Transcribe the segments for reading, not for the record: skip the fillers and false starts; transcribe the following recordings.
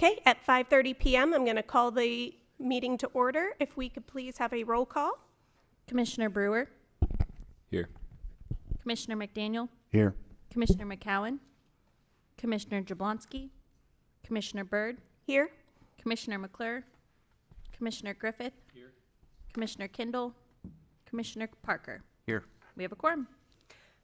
Okay, at 5:30 p.m., I'm going to call the meeting to order. If we could please have a roll call. Commissioner Brewer, Here. Commissioner McDaniel, Here. Commissioner McCowan, Commissioner Jablonski, Commissioner Byrd, Here. Commissioner McClure, Commissioner Griffith, here. Commissioner Kindle, Commissioner Parker. Here. We have a quorum.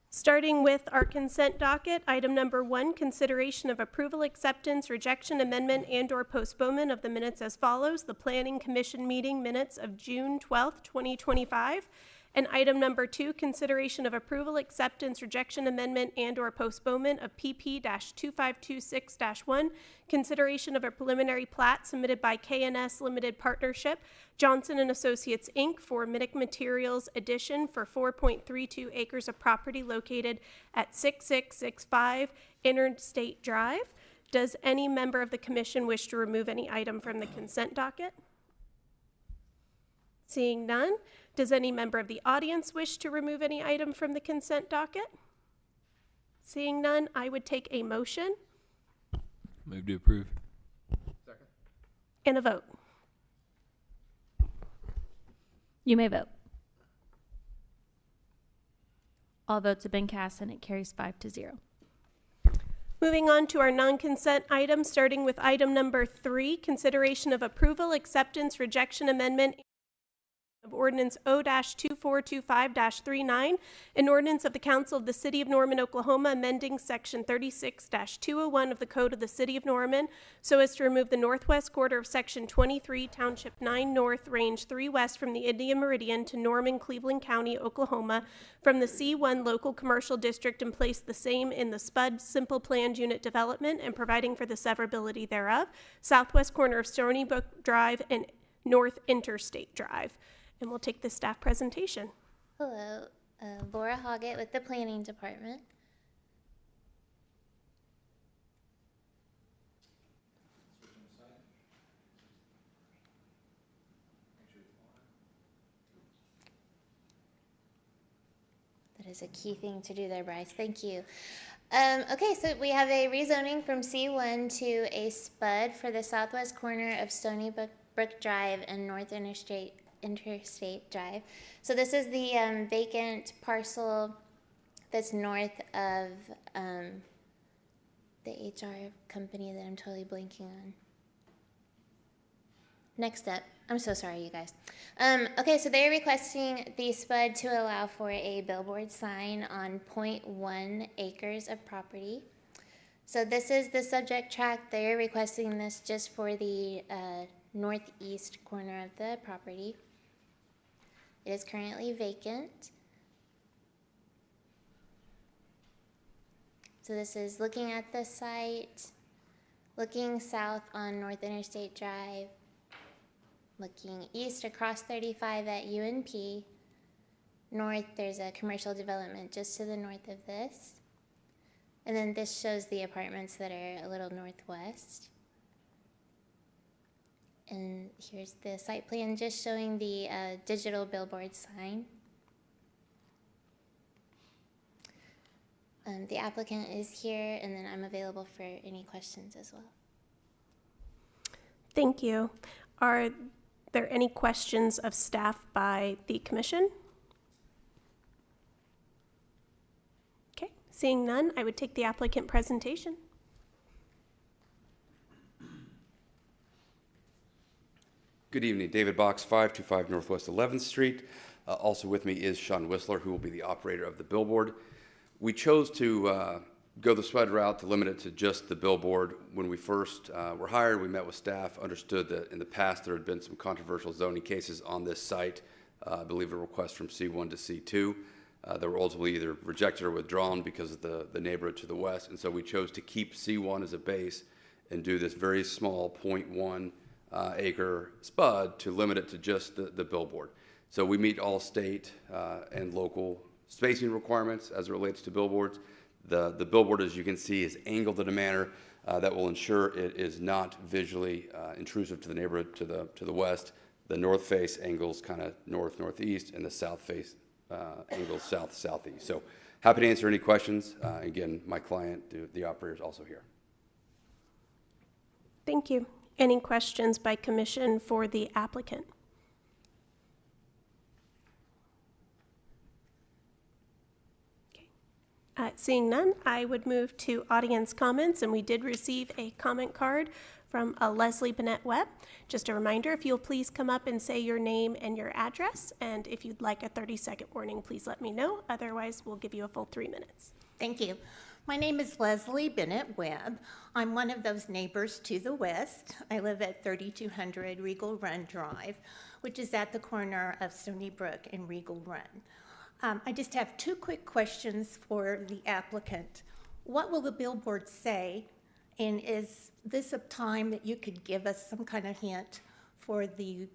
Starting with our consent docket, item number 1, consideration of approval, acceptance, rejection, amendment, and/or postponement of the minutes as follows. The Planning Commission meeting minutes of June 12th, 2025. And item number 2, consideration of approval, acceptance, rejection, amendment, and/or postponement of PP-2526-1, consideration of a preliminary plat submitted by KNS Limited Partnership, Johnson & Associates, Inc. for Middick Materials Addition for 4.32 acres of property located at 6665 Interstate Drive. Does any member of the commission wish to remove any item from the consent docket? Seeing none, does any member of the audience wish to remove any item from the consent docket? Seeing none, I would take a motion Move to approve. and a vote. You may vote. All votes have been cast and it carries 5-0. Moving on to our non-consent items, starting with item number 3, consideration of approval, acceptance, rejection, amendment of ordinance O-2425-39, an ordinance of the Council of the City of Norman, Oklahoma, amending section 36-201 of the Code of the City of Norman so as to remove the northwest quarter of section 23, township 9 north, range 3 west from the Indian Meridian to Norman, Cleveland County, Oklahoma, from the C1 local commercial district and place the same in the SPUD simple planned unit development and providing for the severability thereof, southwest corner of Stony Brook Drive and North Interstate Drive. And we'll take the staff presentation. Hello, Laura Hoggett with the Planning Department. That is a key thing to do there, Bryce. Thank you. Okay, so we have a rezoning from C1 to a SPUD for the southwest corner of Stony Brook Drive and North Interstate Drive. So this is the vacant parcel that's north of the HR company that I'm totally blanking on. Next up, I'm so sorry, you guys. Okay, so they're requesting the SPUD to allow for a billboard sign on 0.1 acres of property. So this is the subject tract. They're requesting this just for the northeast corner of the property. It is currently vacant. So this is looking at the site, looking south on North Interstate Drive, looking east across 35 at UNP. North, there's a commercial development just to the north of this. And then this shows the apartments that are a little northwest. And here's the site plan just showing the digital billboard sign. The applicant is here, and then I'm available for any questions as well. Thank you. Are there any questions of staff by the commission? Okay, seeing none, I would take the applicant presentation. Good evening, David Box, 525 Northwest 11th Street. Also with me is Sean Whistler, who will be the operator of the billboard. We chose to go the SPUD route to limit it to just the billboard. When we first were hired, we met with staff, understood that in the past there had been some controversial zoning cases on this site. I believe a request from C1 to C2 that were ultimately either rejected or withdrawn because of the neighborhood to the west. And so we chose to keep C1 as a base and do this very small 0.1 acre SPUD to limit it to just the billboard. So we meet all state and local spacing requirements as it relates to billboards. The billboard, as you can see, is angled in a manner that will ensure it is not visually intrusive to the neighborhood to the west. The north face angles kind of north-northeast, and the south face angles south-southeast. So happy to answer any questions. Again, my client, the operator, is also here. Thank you. Any questions by commission for the applicant? Okay. Seeing none, I would move to audience comments, and we did receive a comment card from Leslie Bennett Webb. Just a reminder, if you'll please come up and say your name and your address, and if you'd like a 30-second warning, please let me know. Otherwise, we'll give you a full 3 minutes. Thank you. My name is Leslie Bennett Webb. I'm one of those neighbors to the west. I live at 3200 Regal Run Drive, which is at the corner of Stony Brook and Regal Run. I just have 2 quick questions for the applicant. What will the billboard say? And is this a time that you could give us some kind of hint for the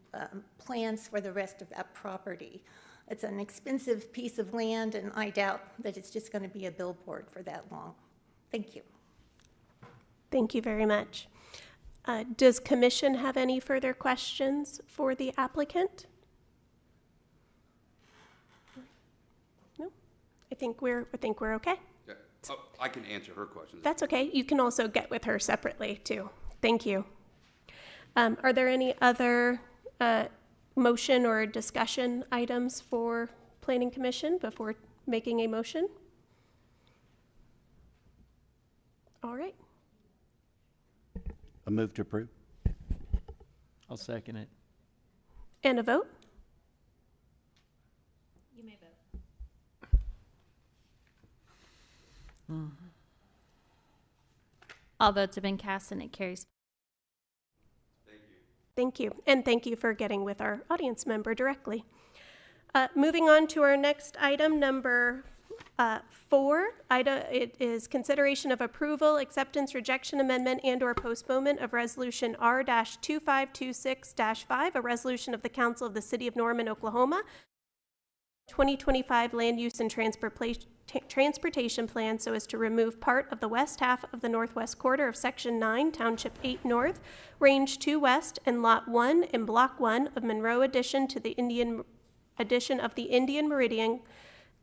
plans for the rest of that property? It's an expensive piece of land, and I doubt that it's just going to be a billboard for that long. Thank you. Thank you very much. Does commission have any further questions for the applicant? No? I think we're okay. Yeah. Oh, I can answer her questions. That's okay. You can also get with her separately, too. Thank you. Are there any other motion or discussion items for Planning Commission before making a motion? All right. A move to approve. I'll second it. And a vote? You may vote. All votes have been cast and it carries. Thank you. And thank you for getting with our audience member directly. Moving on to our next item, number 4. It is consideration of approval, acceptance, rejection, amendment, and/or postponement of Resolution R-2526-5, a resolution of the Council of the City of Norman, Oklahoma, 2025 Land Use and Transportation Plan so as to remove part of the west half of the northwest quarter of Section 9, Township 8 North, Range 2 West, and Lot 1 in Block 1 of Monroe Addition to the Indian Meridian,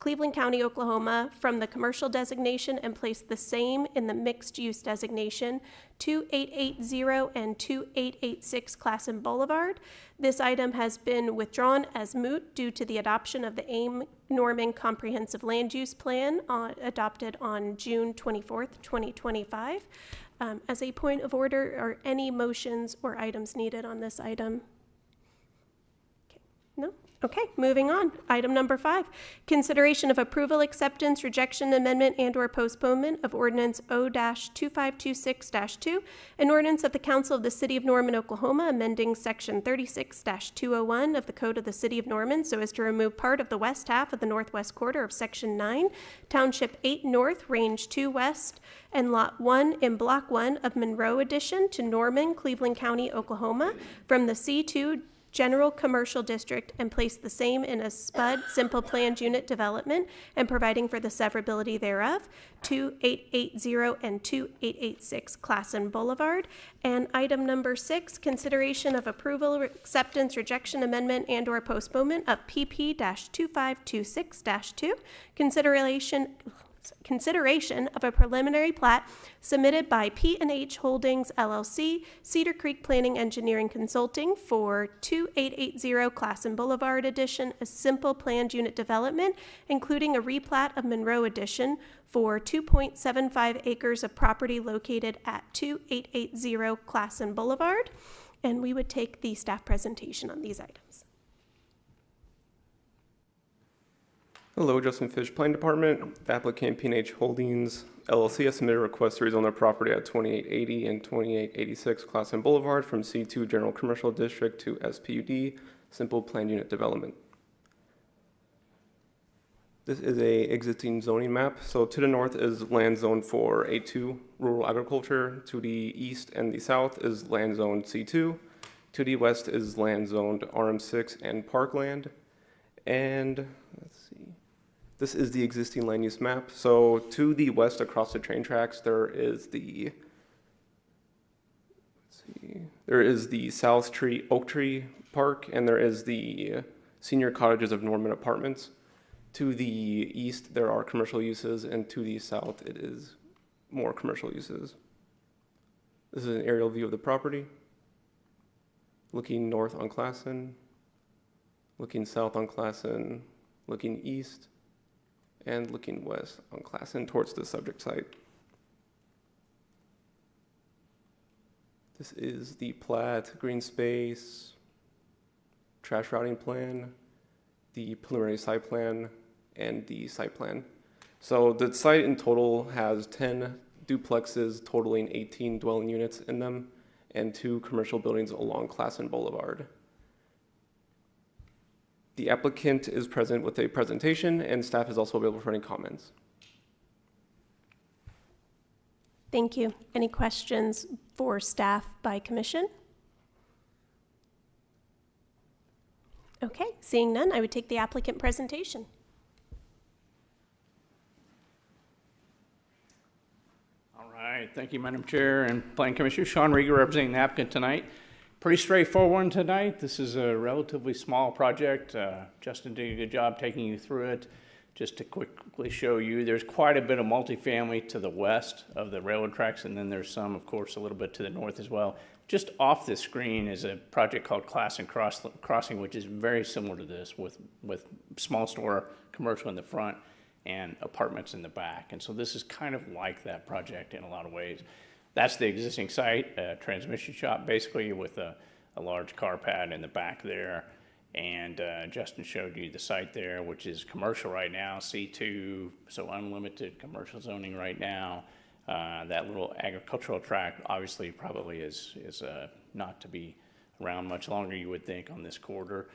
Cleveland County, Oklahoma, from the commercial designation and place the same in the mixed-use designation, 2880 and 2886 Classen Boulevard. This item has been withdrawn as moot due to the adoption of the AIM Norman Comprehensive Land Use Plan adopted on June 24th, 2025. As a point of order, are any motions or items needed on this item? Okay. No? Okay, moving on. Item number 5, consideration of approval, acceptance, rejection, amendment, and/or postponement of ordinance O-2526-2, an ordinance of the Council of the City of Norman, Oklahoma, amending section 36-201 of the Code of the City of Norman so as to remove part of the west half of the northwest quarter of Section 9, Township 8 North, Range 2 West, and Lot 1 in Block 1 of Monroe Addition to Norman, Cleveland County, Oklahoma, from the C2 General Commercial District and place the same in a SPUD Simple Planned Unit Development and providing for the severability thereof, 2880 and 2886 Classen Boulevard. And item number 6, consideration of approval, acceptance, rejection, amendment, and/or postponement of PP-2526-2, consideration of a preliminary plat submitted by P&H Holdings LLC, Cedar Creek Planning Engineering Consulting for 2880 Classen Boulevard Addition, a simple planned unit development, including a replat of Monroe Addition for 2.75 acres of property located at 2880 Classen Boulevard. And we would take the staff presentation on these items. Hello, Justin Fish, Planning Department. The applicant P&H Holdings LLC has submitted a request to rezone their property at 2880 and 2886 Classen Boulevard from C2 General Commercial District to SPUD, Simple Planned Unit Development. This is a existing zoning map. So to the north is land zone for A2, rural agriculture. To the east and the south is land zone C2. To the west is land zoned RM6 and parkland. And let's see. This is the existing land use map. So to the west across the train tracks, there is the South Tree, Oak Tree Park, and there is the Senior Cottages of Norman Apartments. To the east, there are commercial uses, and to the south, it is more commercial uses. This is an aerial view of the property. Looking north on Classen, looking south on Classen, looking east, and looking west on Classen towards the subject site. This is the plat, green space, trash routing plan, the preliminary site plan, and the site plan. So the site in total has 10 duplexes totaling 18 dwelling units in them and 2 commercial buildings along Classen Boulevard. The applicant is present with a presentation, and staff is also available for any comments. Thank you. Any questions for staff by commission? Okay, seeing none, I would take the applicant presentation. All right, thank you, Madam Chair and Planning Commissioner. Sean Rieger representing the applicant tonight. Pretty straightforward one tonight. This is a relatively small project. Justin did a good job taking you through it. Just to quickly show you, there's quite a bit of multifamily to the west of the railroad tracks, and then there's some, of course, a little bit to the north as well. Just off the screen is a project called Classen Crossing, which is very similar to this with small store commercial in the front and apartments in the back. And so this is kind of like that project in a lot of ways. That's the existing site, a transmission shop basically with a large car pad in the back there. And Justin showed you the site there, which is commercial right now, C2, so unlimited commercial zoning right now. That little agricultural tract obviously probably is not to be around much longer, you would think, on this corridor.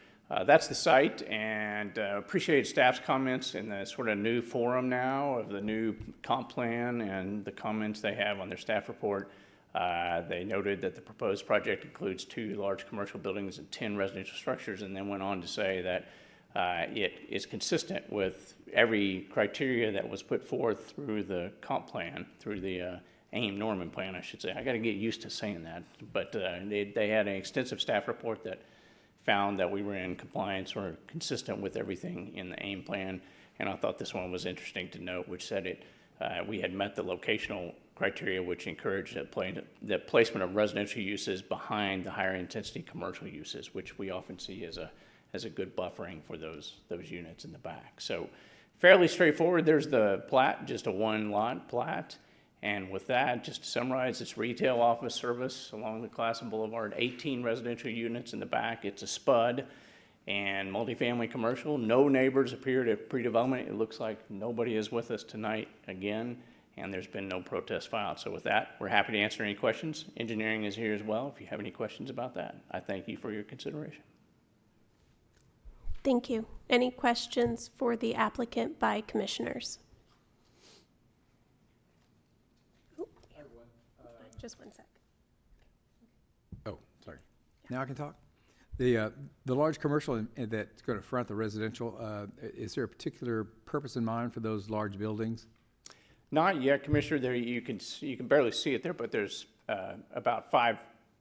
That's the site, and appreciate staff's comments in the sort of new forum now of the new comp plan and the comments they have on their staff report. They noted that the proposed project includes 2 large commercial buildings and 10 residential structures, and then went on to say that it is consistent with every criteria that was put forth through the comp plan, through the AIM-Norman plan, I should say. I got to get used to saying that, but they had an extensive staff report that found that we were in compliance or consistent with everything in the AIM plan, and I thought this one was interesting to note, which said we had met the locational criteria, which encouraged the placement of residential uses behind the higher intensity commercial uses, which we often see as a good buffering for those units in the back. So fairly straightforward. There's the plat, just a 1-lot plat. And with that, just to summarize, it's retail office service along the Classen Boulevard, 18 residential units in the back. It's a SPUD and multifamily commercial. No neighbors appeared at pre-development. It looks like nobody is with us tonight again, and there's been no protest filed. So with that, we're happy to answer any questions. Engineering is here as well if you have any questions about that. I thank you for your consideration. Thank you. Any questions for the applicant by commissioners? Oh, just one sec. Oh, sorry. Now I can talk? The large commercial that's going to front the residential, is there a particular purpose in mind for those large buildings? Not yet, Commissioner. There you can barely see it there, but there's about 5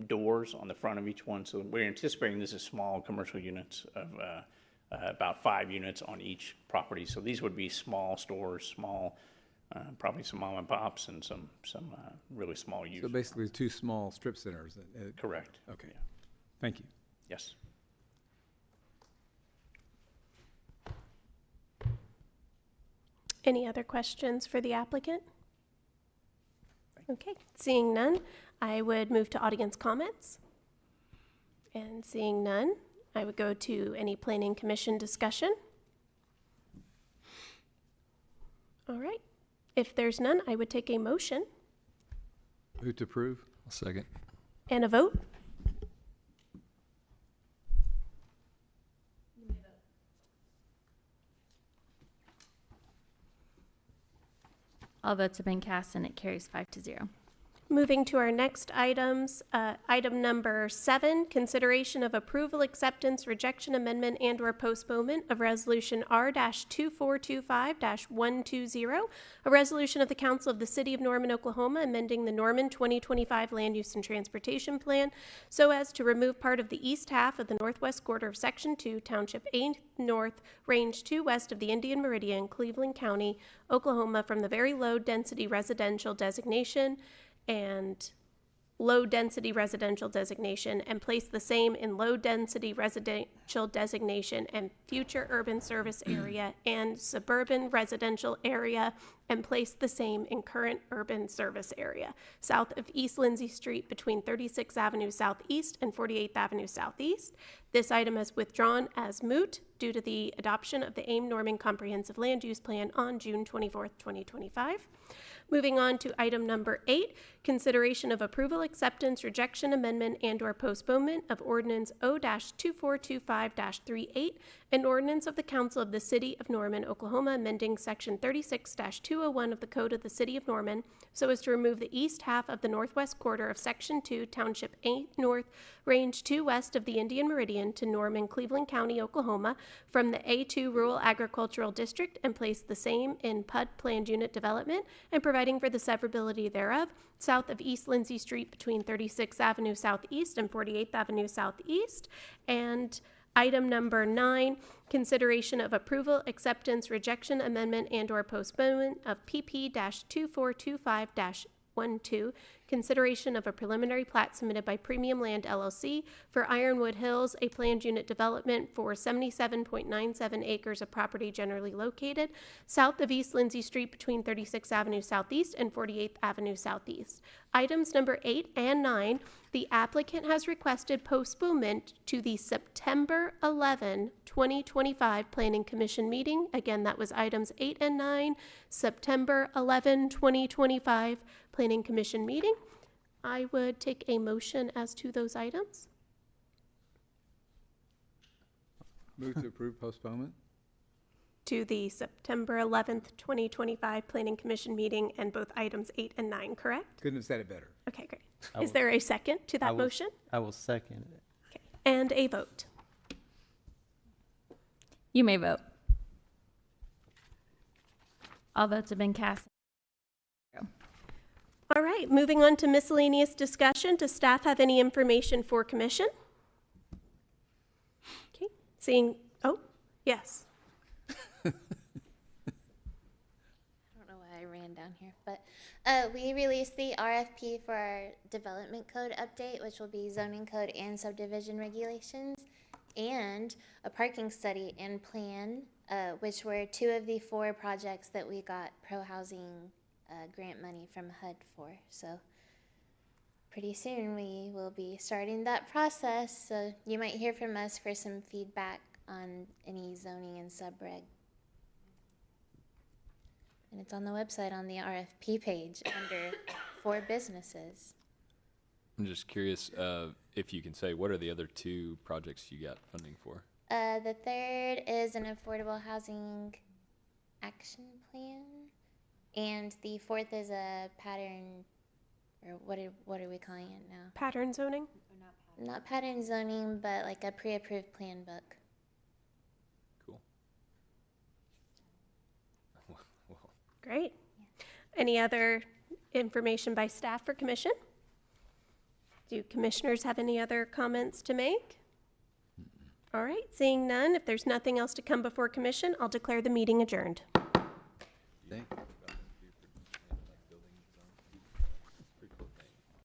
doors on the front of each one. So we're anticipating this is small commercial units of about 5 units on each property. So these would be small stores, probably some mom and pops and some really small users. So basically 2 small strip centers. Correct. Okay. Yeah. Thank you. Yes. Any other questions for the applicant? Okay, seeing none, I would move to audience comments. And seeing none, I would go to any planning commission discussion. All right, if there's none, I would take a motion Move to approve? I'll second. and a vote. All votes have been cast and it carries 5-0. Moving to our next items, item number 7, consideration of approval, acceptance, rejection, amendment, and/or postponement of Resolution R-2425-120, a resolution of the Council of the City of Norman, Oklahoma, amending the Norman 2025 Land Use and Transportation Plan so as to remove part of the east half of the northwest quarter of Section 2, Township 8 North, Range 2 west of the Indian Meridian, Cleveland County, Oklahoma, from the very low-density residential designation and low-density residential designation and place the same in low-density residential designation and future urban service area and suburban residential area and place the same in current urban service area, south of East Lindsay Street between 36th Avenue Southeast and 48th Avenue Southeast. This item is withdrawn as moot due to the adoption of the AIM-Norman Comprehensive Land Use Plan on June 24th, 2025. Moving on to item number 8, consideration of approval, acceptance, rejection, amendment, and/or postponement of ordinance O-2425-38, an ordinance of the Council of the City of Norman, Oklahoma, amending section 36-201 of the Code of the City of Norman so as to remove the east half of the northwest quarter of section 2, township 8 north, range 2 west of the Indian Meridian to Norman, Cleveland County, Oklahoma, from the A2 Rural Agricultural District and place the same in PUD Planned Unit Development and providing for the severability thereof, south of East Lindsay Street between 36th Avenue Southeast and 48th Avenue Southeast. And item number 9, consideration of approval, acceptance, rejection, amendment, and/or postponement of PP-2425-12, consideration of a preliminary plat submitted by Premium Land LLC for Ironwood Hills, a planned unit development for 77.97 acres of property generally located south of East Lindsay Street between 36th Avenue Southeast and 48th Avenue Southeast. Items number 8 and 9, the applicant has requested postponement to the September 11, 2025 Planning Commission meeting. Again, that was items 8 and 9, September 11, 2025 Planning Commission meeting. I would take a motion as to those items. Move to approve postponement? To the September 11th, 2025 Planning Commission meeting and both items 8 and 9, correct? Couldn't have said it better. Okay, great. I Is will- there a second to that motion? I will second it. Okay. And a vote. You may vote. All votes have been cast. All right, moving on to miscellaneous discussion. Does staff have any information for commission? Okay, oh, yes. I don't know why I ran down here, but we released the RFP for our development code update, which will be zoning code and subdivision regulations, and a parking study and plan, which were 2 of the 4 projects that we got pro-housing grant money from HUD for. So pretty soon we will be starting that process. So you might hear from us for some feedback on any zoning and subreg. And it's on the website on the RFP page under for businesses. I'm just curious if you can say, what are the other 2 projects you got funding for? The third is an affordable housing action plan. And the 4th is a pattern, or what are we calling it now? Pattern zoning? Not pattern zoning, but like a pre-approved plan book. Cool. Great. Any other information by staff for commission? Do commissioners have any other comments to make? All right, seeing none, if there's nothing else to come before commission, I'll declare the meeting adjourned. Thank you.